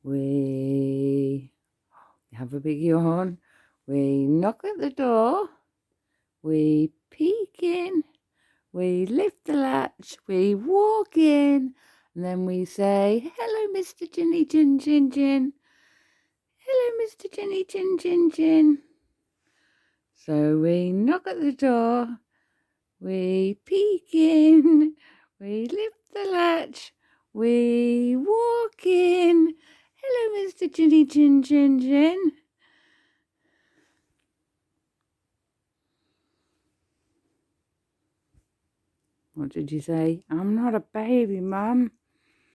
We have a big yawn. We knock at the door. We peek in. We lift the latch. We walk in. And then we say, "Hello, Mr. Ginny Gin Gin Gin. Hello, Mr. Ginny Gin Gin Gin." So we knock at the door. We peek in. We lift the latch. We walk in. "Hello, Mr. Ginny Gin Gin Gin." What did you say? "I'm not a baby, Mum."